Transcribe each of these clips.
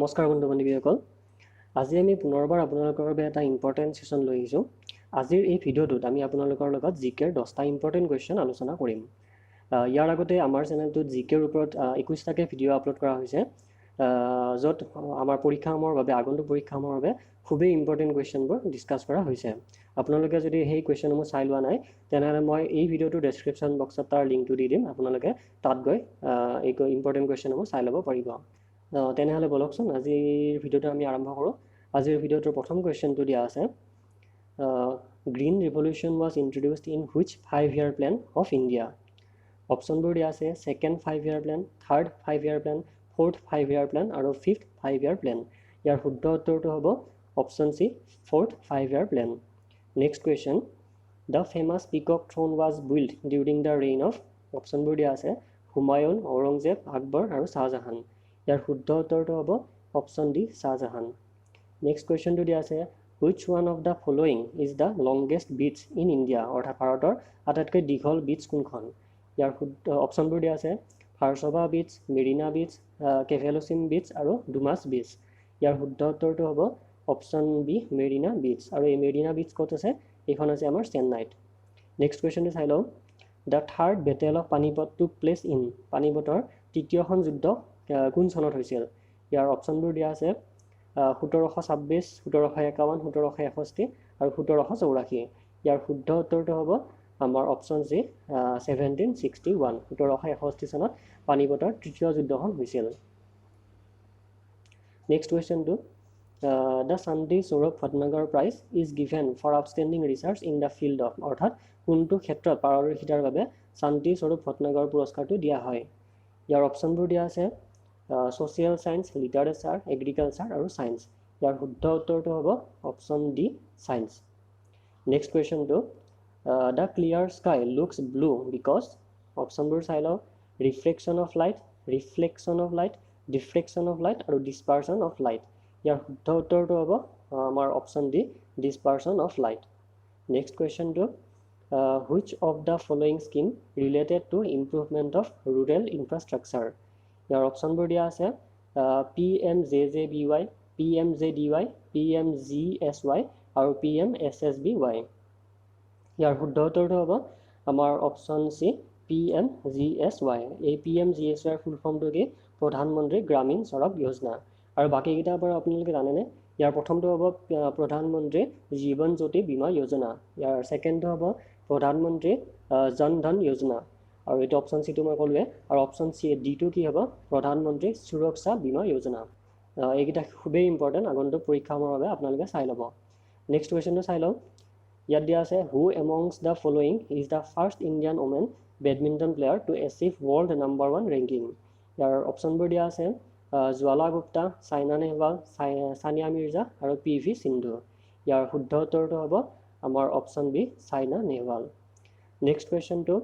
নমস্কাৰ বন্ধু বান্ধৱীসকল আজি আমি পুনৰবাৰ আপোনালোকৰ বাবে এটা ইম্পৰ্টেণ্ট সেশন লৈ আহিছোঁ আজিৰ এই ভিডিঅ'টোত আমি আপোনালোকৰ লগত জিকেৰ 10টা ইম্পৰ্টেণ্ট কোৱেশ্চন আলোচনা কৰিম ইয়াৰ আগতে আমাৰ চেনেলটোত জিকেৰ ওপৰত 21টাকে ভিডিঅ' আপলোড কৰা হৈছে য'ত আমাৰ পৰীক্ষাসমূহৰ বাবে আগন্তুক পৰীক্ষাসমূহৰ বাবে খুবেই ইম্পৰ্টেণ্ট কোৱেশ্চনবোৰ ডিসকাছ কৰা হৈছে আপোনালোকে যদি সেই কোৱেশ্চনসমূহ চাই লোৱা নাই তেনেহ'লে মই এই ভিডিঅ'টোৰ ডেছক্ৰিপশ্যন বক্সত তাৰ লিংকটো দি দিম আপোনালোকে তাত গৈ এই ইম্পৰ্টেণ্ট কোৱেশ্চনসমূহ চাই ল'ব পাৰিব তেনেহ'লে বলকচোন আজিৰ ভিডিঅ'টো আমি আৰম্ভ কৰোঁ আজিৰ ভিডিঅ'টোৰ প্ৰথম কুৱেশ্যনটো দিয়া আছে green revolution was introduced in which 5-year plan of India অপশ্যনবোৰ দিয়া আছে second 5-year plan third 5-year plan fourth 5-year plan আৰু ফিফথ 5-year প্লেন ইয়াৰ শুদ্ধ উত্তৰটো হ'ব option C fourth 5-year plan next question the famous peacock throne was build during the reign of অপশ্যনবোৰ দিয়া আছে হুমায়ুন ঔৰংজেব আকবৰ আৰু শাহজাহান ইয়াৰ শুদ্ধ উত্তৰটো হ'ব অপশ্যন ডি শাহজাহান নেক্সট কুৱেশ্যনটো দিয়া আছে which one of the following is the longest বিচ ইন ইণ্ডিয়া অৰ্থাৎ ভাৰতৰ আটাইতকৈ দীঘল বিচ কোনখন ইয়াৰ শুদ্ধ অপশ্যনবোৰ দিয়া আছে ভাৰসভা বিচ মেৰিনা বিচ কেভেলোচিম বিচ আৰু ডুমাছ বিচ ইয়াৰ শুদ্ধ উত্তৰটো হ'ব অপশ্যন বি মেৰিনা বিচ আৰু এই মেৰিনা বিচ ক'ত আছে এইখন আছে আমাৰ চেন্নাইত নেক্সট কুৱেশ্যনটো চাই লওঁ the third battle of Panipat took place in পানিপটৰ তৃতীয়খন যুদ্ধ কোন চনত হৈছিল ইয়াৰ অপশ্যনবোৰ দিয়া আছে 1726 1751 1761 আৰু 1784 ইয়াৰ শুদ্ধ উত্তৰটো হ'ব আমাৰ অপশ্যন চি 1761 1761 চনত পানিপটৰ তৃতীয় যুদ্ধখন হৈছিল next কুৱেশ্যনটো the Shanti Swarup Bhatnagar prize is given for outstanding research in the field of অৰ্থাৎ কোনটো ক্ষেত্ৰত পাৰদৰ্শিতাৰ বাবে শান্তি স্বৰূপ ভটনাগৰ পুৰস্কাৰটো দিয়া হয় ইয়াৰ অপশ্যনবোৰ দিয়া আছে social science literature agriculture আৰু science ইয়াৰ শুদ্ধ উত্তৰটো হ'ব অপশ্যন ডি science নেক্সট কুৱেশ্যনটো the clear sky looks blue because অপশ্যনবোৰ চাই লওঁ reflection of light diffraction of light আৰু dispersion of light ইয়াৰ শুদ্ধ উত্তৰটো হ'ব আমাৰ option D dispersion of light next কুৱেশ্যনটো which of the following scheme related to improvement of rural infrastructure ইয়াৰ অপশ্যনবোৰ দিয়া আছে PMJJBY PMJDY PMGSY আৰু PMSSBY ইয়াৰ শুদ্ধ উত্তৰটো হ'ব আমাৰ অপশ্যন চি PMGSY এই PMGSY ফুল ফৰ্মটো কি প্ৰধানমন্ত্ৰী গ্ৰামীণ সড়ক যোজনা আৰু বাকীকেইটাৰ পৰা আপোনালোকে জানেনে ইয়াৰ প্ৰথমটো হ'ব প্ৰধানমন্ত্ৰী জীৱন জ্যোতি বীমা যোজনা ইয়াৰ ছেকেণ্ডটো হ'ব প্ৰধানমন্ত্ৰী জন ধন যোজনা আৰু এইটো অপশ্যন চিটো মই ক'লোৱে আৰু অপশ্যন চি ডিটো কি হ'ব প্ৰধানমন্ত্ৰী সুৰক্ষা বীমা যোজনা এইকেইটা খুবেই ইম্পৰ্টেণ্ট আগন্তুক পৰীক্ষাসমূহৰ বাবে আপোনালোকে চাই ল'ব নেক্সট কুৱেশ্যনটো চাই লওঁ ইয়াত দিয়া আছে who amongst the following is the first Indian women badminton player to achieve world number 1 ranking ইয়াৰ অপশ্যনবোৰ দিয়া আছে জ্বালা গুপ্তা চাইনা নেহৱাল সানিয়া মিৰ্জা আৰু PV সিন্ধু ইয়াৰ শুদ্ধ উত্তৰটো হ'ব আমাৰ option B Saina Nehwal next কুৱেশ্যনটো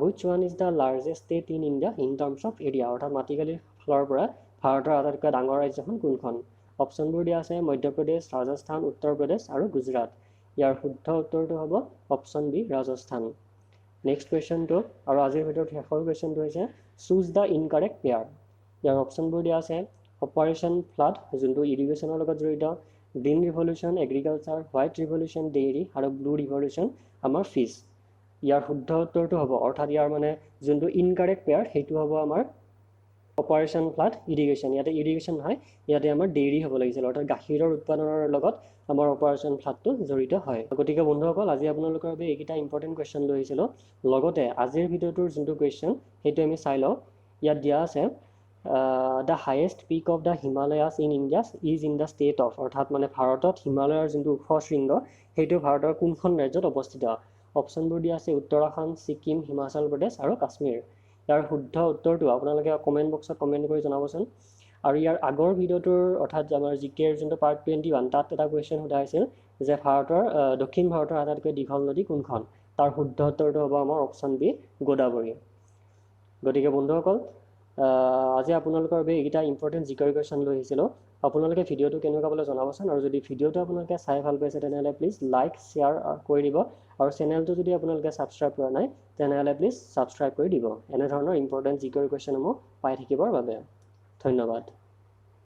which one is the largest state in India in terms of area অৰ্থাৎ মাটিকালিৰ ফালৰ পৰা ভাৰতৰ আটাইতকৈ ডাঙৰ ৰাজ্যখন কোনখন অপশ্যনবোৰ দিয়া আছে মধ্যপ্ৰদেশ ৰাজস্থান উত্তৰ প্ৰদেশ আৰু গুজৰাট ইয়াৰ শুদ্ধ উত্তৰটো হ'ব অপশ্যন বি ৰাজস্থান নেক্সট কুৱেশ্যনটো আৰু আজিৰ ভিতৰত শেষৰ কুৱেশ্যনটো হৈছে চুজ দ্য ইনকাৰেক্ট পেয়াৰ ইয়াৰ অপশ্যনবোৰ দিয়া আছে অপাৰেশ্যন ফ্লাড যোনটো ইৰিগেশ্যনৰ লগত জড়িত green revolution agriculture white revolution dairy আৰু ব্লু ৰিভলিউশ্যন আমাৰ ফিছ ইয়াৰ শুদ্ধ উত্তৰটো হ'ব অৰ্থাৎ ইয়াৰ মানে যোনটো ইনকাৰেক্ট পেয়াৰ সেইটো হ'ব আমাৰ অপাৰেশ্যন ফ্লাড ইৰিগেশ্যন ইয়াতে ইৰিগেশ্যন নহয় ইয়াতে আমাৰ ডেইৰী হ'ব লাগিছিল অৰ্থাৎ গাখীৰৰ উৎপাদনৰ লগত আমাৰ অপাৰেশ্যন ফ্লাডটো জড়িত হয় গতিকে বন্ধুসকল আজি আপোনালোকৰ বাবে এইকেইটা ইম্পৰ্টেণ্ট কুৱেশ্যন লৈ আহিছিলোঁ লগতে আজিৰ ভিডিঅ'টোৰ যোনটো কুৱেশ্যন সেইটো আমি চাই লওঁ ইয়াত দিয়া আছে the highest peak of the Himalayas in India is in the state of অৰ্থাৎ মানে ভাৰতত হিমালয়ৰ যোনটো ওখ শৃংগ সেইটো ভাৰতৰ কোনখন ৰাজ্যত অৱস্থিত অপশ্যনবোৰ দিয়া আছে উত্তৰাখণ্ড ছিকিম হিমাচল প্ৰদেশ আৰু কাশ্মীৰ ইয়াৰ শুদ্ধ উত্তৰটো আপোনালোকে কমেণ্ট বক্সত কমেণ্ট কৰি জনাবচোন আৰু ইয়াৰ আগৰ ভিডিঅ'টোৰ অৰ্থাৎ আমাৰ জিকেৰ যোনটো পাৰ্ট 21 তাত এটা কুৱেশ্যন সোধা হৈছিল যে ভাৰতৰ দক্ষিণ ভাৰতৰ আটাইতকৈ দীঘল নদী কোনখন তাৰ শুদ্ধ উত্তৰটো হ'ব আমাৰ অপশ্যন বি গোদাবৰী গতিকে বন্ধুসকল আজি আপোনালোকৰ বাবে এইকেইটা ইম্পৰ্টেণ্ট জিকেৰ কুৱেশ্যন লৈ আহিছিলোঁ আপোনালোকে ভিডিঅ'টো কেনেকুৱা পালে জনাবচোন আৰু যদি ভিডিঅ'টো আপোনালোকে চাই ভাল পাইছে তেনেহ'লে প্লিজ লাইক শ্বেয়াৰ কৰি দিব আৰু চেনেলটো যদি আপোনালোকে ছাবস্ক্ৰাইব কৰা নাই তেনেহ'লে প্লিজ ছাবস্ক্ৰাইব কৰি দিব এনেধৰণৰ ইম্পৰ্টেণ্ট জিকেৰ কুৱেশ্যনসমূহ পাই থাকিবৰ বাবে ধন্যবাদ